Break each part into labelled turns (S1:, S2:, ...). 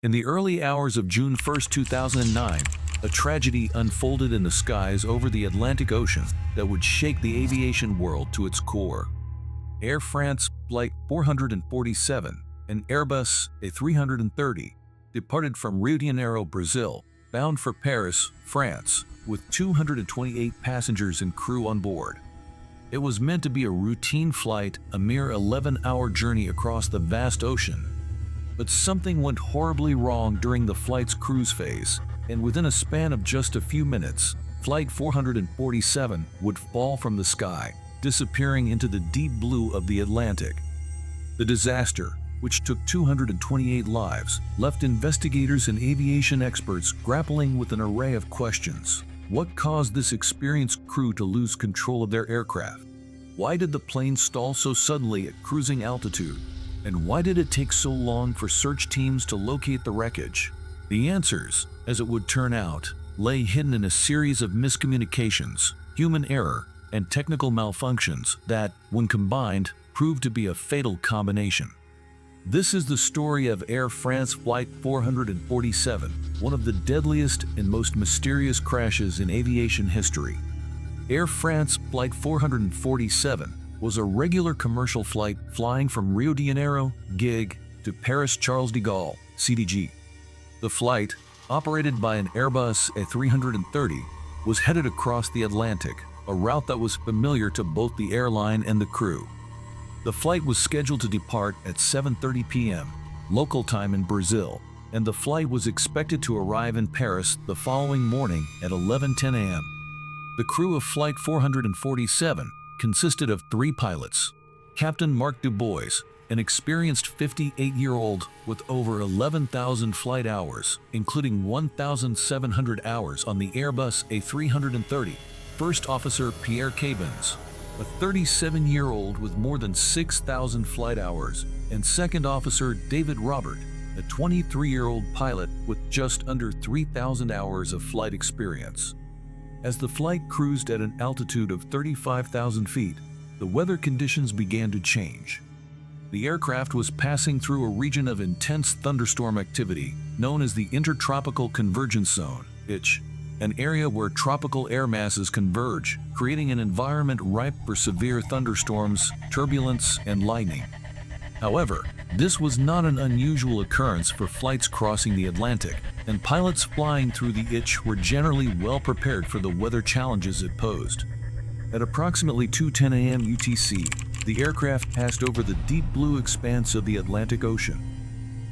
S1: In the early hours of June 1, 2009, a tragedy unfolded in the skies over the Atlantic Ocean that would shake the aviation world to its core. Air France Flight 447, an Airbus A330, departed from Rio de Janeiro, Brazil, bound for Paris, France, with 228 passengers and crew on board. It was meant to be a routine flight, a mere 11-hour journey across the vast ocean. But something went horribly wrong during the flight's cruise phase, and within a span of just a few minutes, Flight 447 would fall from the sky, disappearing into the deep blue of the Atlantic. The disaster, which took 228 lives, left investigators and aviation experts grappling with an array of questions. What caused this experienced crew to lose control of their aircraft? Why did the plane stall so suddenly at cruising altitude? And why did it take so long for search teams to locate the wreckage? The answers, as it would turn out, lay hidden in a series of miscommunications, human error, and technical malfunctions that, when combined, proved to be a fatal combination. This is the story of Air France Flight 447, one of the deadliest and most mysterious crashes in aviation history. Air France Flight 447 was a regular commercial flight flying from Rio de Janeiro, GIG, to Paris Charles de Gaulle, CDG. The flight, operated by an Airbus A330, was headed across the Atlantic, a route that was familiar to both the airline and the crew. The flight was scheduled to depart at 7:30 p.m. local time in Brazil, and the flight was expected to arrive in Paris the following morning at 11:10 a.m. The crew of Flight 447 consisted of 3 pilots: Captain Marc Dubois, an experienced 58-year-old with over 11,000 flight hours, including 1,700 hours on the Airbus A330, First Officer Pierre Cabins, a 37-year-old with more than 6,000 flight hours, and Second Officer David Robert, a 23-year-old pilot with just under 3,000 hours of flight experience. As the flight cruised at an altitude of 35,000 feet, the weather conditions began to change. The aircraft was passing through a region of intense thunderstorm activity known as the Intertropical Convergence Zone, ICH, an area where tropical air masses converge, creating an environment ripe for severe thunderstorms, turbulence, and lightning. However, this was not an unusual occurrence for flights crossing the Atlantic, and pilots flying through the ICH were generally well prepared for the weather challenges it posed. At approximately 2:10 a.m. UTC, the aircraft passed over the deep blue expanse of the Atlantic Ocean.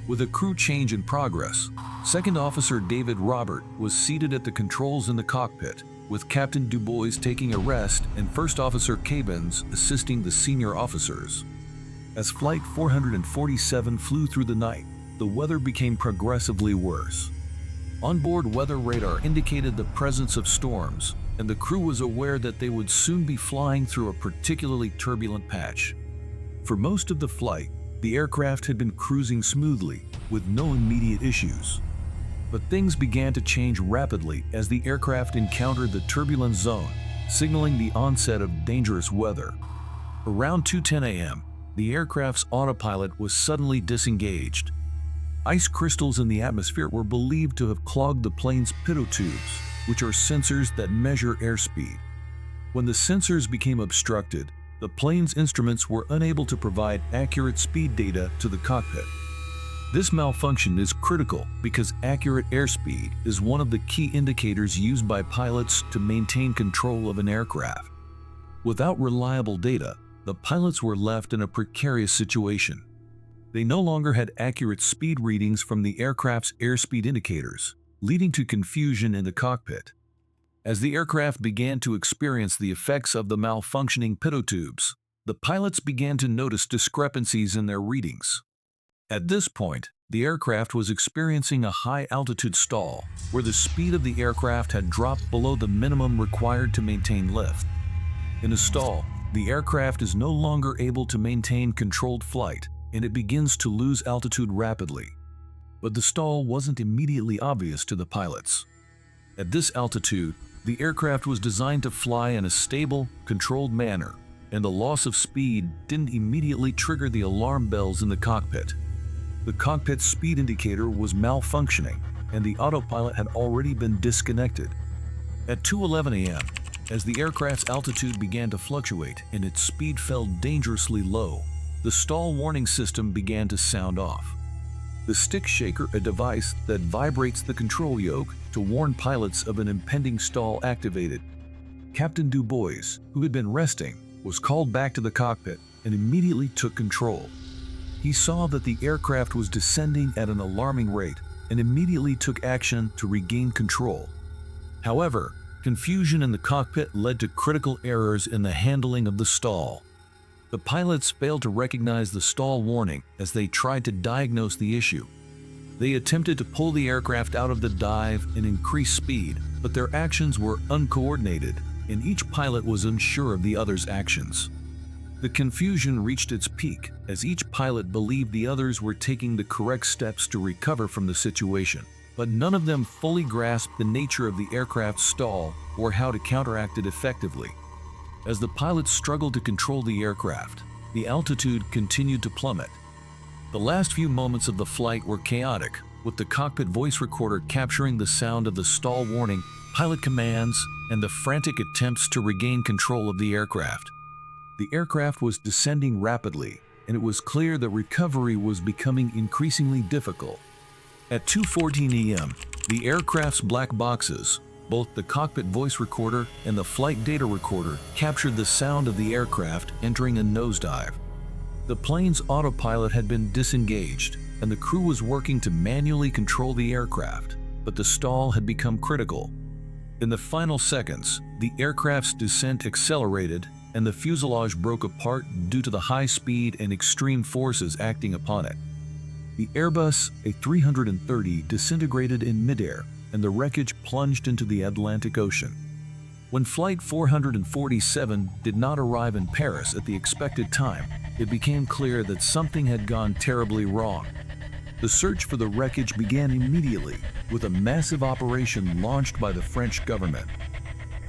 S1: With a crew change in progress, Second Officer David Robert was seated at the controls in the cockpit, with Captain Dubois taking a rest and First Officer Cabins assisting the senior officers. As Flight 447 flew through the night, the weather became progressively worse. Onboard weather radar indicated the presence of storms, and the crew was aware that they would soon be flying through a particularly turbulent patch. For most of the flight, the aircraft had been cruising smoothly, with no immediate issues. But things began to change rapidly as the aircraft encountered the turbulent zone, signaling the onset of dangerous weather. Around 2:10 a.m., the aircraft's autopilot was suddenly disengaged. Ice crystals in the atmosphere were believed to have clogged the plane's pitot tubes, which are sensors that measure airspeed. When the sensors became obstructed, the plane's instruments were unable to provide accurate speed data to the cockpit. This malfunction is critical because accurate airspeed is one of the key indicators used by pilots to maintain control of an aircraft. Without reliable data, the pilots were left in a precarious situation. They no longer had accurate speed readings from the aircraft's airspeed indicators, leading to confusion in the cockpit. As the aircraft began to experience the effects of the malfunctioning pitot tubes, the pilots began to notice discrepancies in their readings. At this point, the aircraft was experiencing a high-altitude stall, where the speed of the aircraft had dropped below the minimum required to maintain lift. In a stall, the aircraft is no longer able to maintain controlled flight, and it begins to lose altitude rapidly. But the stall wasn't immediately obvious to the pilots. At this altitude, the aircraft was designed to fly in a stable, controlled manner, and the loss of speed didn't immediately trigger the alarm bells in the cockpit. The cockpit speed indicator was malfunctioning, and the autopilot had already been disconnected. At 2:11 a.m., as the aircraft's altitude began to fluctuate and its speed fell dangerously low, the stall warning system began to sound off. The stick shaker, a device that vibrates the control yoke to warn pilots of an impending stall, activated. Captain Du Bois, who had been resting, was called back to the cockpit and immediately took control. He saw that the aircraft was descending at an alarming rate and immediately took action to regain control. However, confusion in the cockpit led to critical errors in the handling of the stall. The pilots failed to recognize the stall warning as they tried to diagnose the issue. They attempted to pull the aircraft out of the dive and increase speed, but their actions were uncoordinated, and each pilot was unsure of the other's actions. The confusion reached its peak as each pilot believed the others were taking the correct steps to recover from the situation, but none of them fully grasped the nature of the aircraft's stall or how to counteract it effectively. As the pilots struggled to control the aircraft, the altitude continued to plummet. The last few moments of the flight were chaotic, with the cockpit voice recorder capturing the sound of the stall warning, pilot commands, and the frantic attempts to regain control of the aircraft. The aircraft was descending rapidly, and it was clear that recovery was becoming increasingly difficult. At 2:14 a.m., the aircraft's black boxes, both the cockpit voice recorder and the flight data recorder, captured the sound of the aircraft entering a nosedive. The plane's autopilot had been disengaged, and the crew was working to manually control the aircraft, but the stall had become critical. In the final seconds, the aircraft's descent accelerated, and the fuselage broke apart due to the high speed and extreme forces acting upon it. The Airbus A330 disintegrated in midair, and the wreckage plunged into the Atlantic Ocean. When Flight 447 did not arrive in Paris at the expected time, it became clear that something had gone terribly wrong. The search for the wreckage began immediately, with a massive operation launched by the French government.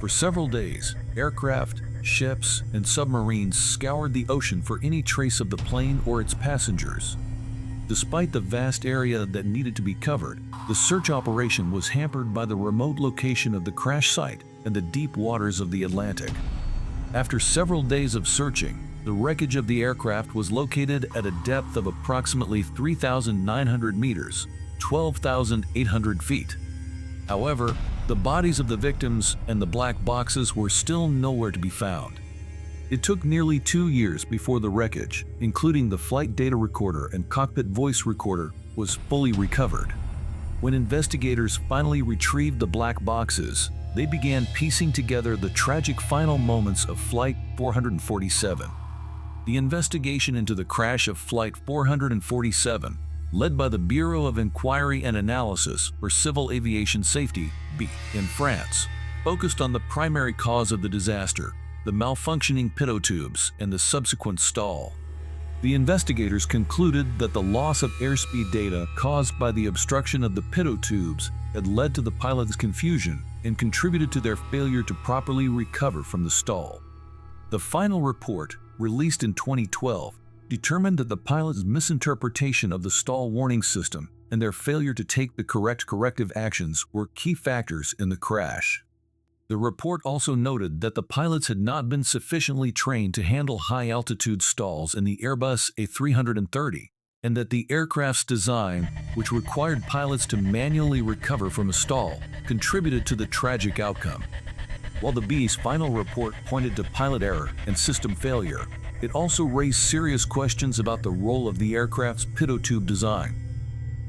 S1: For several days, aircraft, ships, and submarines scoured the ocean for any trace of the plane or its passengers. Despite the vast area that needed to be covered, the search operation was hampered by the remote location of the crash site and the deep waters of the Atlantic. After several days of searching, the wreckage of the aircraft was located at a depth of approximately 3,900 meters, 12,800 feet. However, the bodies of the victims and the black boxes were still nowhere to be found. It took nearly 2 years before the wreckage, including the flight data recorder and cockpit voice recorder, was fully recovered. When investigators finally retrieved the black boxes, they began piecing together the tragic final moments of Flight 447. The investigation into the crash of Flight 447, led by the Bureau of Inquiry and Analysis for Civil Aviation Safety, B, in France, focused on the primary cause of the disaster, the malfunctioning pitot tubes and the subsequent stall. The investigators concluded that the loss of airspeed data caused by the obstruction of the pitot tubes had led to the pilots' confusion and contributed to their failure to properly recover from the stall. The final report, released in 2012, determined that the pilots' misinterpretation of the stall warning system and their failure to take the correct corrective actions were key factors in the crash. The report also noted that the pilots had not been sufficiently trained to handle high-altitude stalls in the Airbus A330, and that the aircraft's design, which required pilots to manually recover from a stall, contributed to the tragic outcome. While the B's final report pointed to pilot error and system failure, it also raised serious questions about the role of the aircraft's pitot tube design.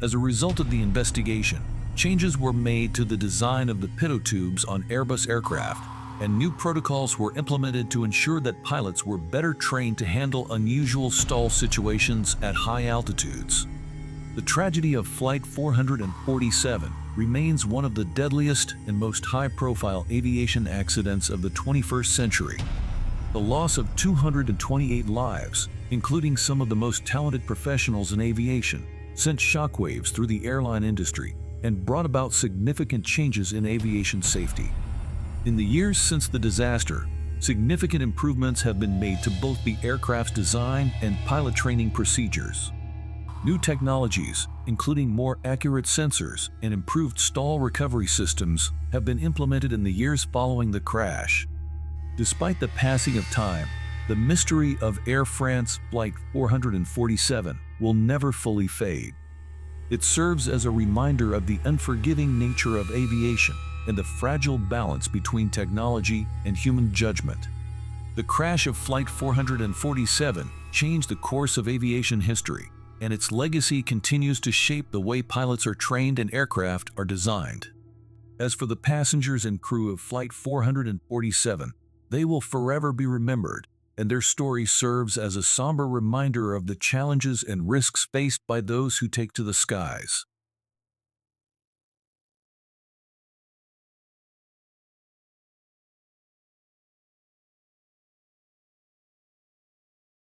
S1: As a result of the investigation, changes were made to the design of the pitot tubes on Airbus aircraft, and new protocols were implemented to ensure that pilots were better trained to handle unusual stall situations at high altitudes. The tragedy of Flight 447 remains one of the deadliest and most high-profile aviation accidents of the 21st century. The loss of 228 lives, including some of the most talented professionals in aviation, sent shockwaves through the airline industry and brought about significant changes in aviation safety. In the years since the disaster, significant improvements have been made to both the aircraft's design and pilot training procedures. New technologies, including more accurate sensors and improved stall recovery systems, have been implemented in the years following the crash. Despite the passing of time, the mystery of Air France Flight 447 will never fully fade. It serves as a reminder of the unforgiving nature of aviation and the fragile balance between technology and human judgment. The crash of Flight 447 changed the course of aviation history, and its legacy continues to shape the way pilots are trained and aircraft are designed. As for the passengers and crew of Flight 447, they will forever be remembered, and their story serves as a somber reminder of the challenges and risks faced by those who take to the skies.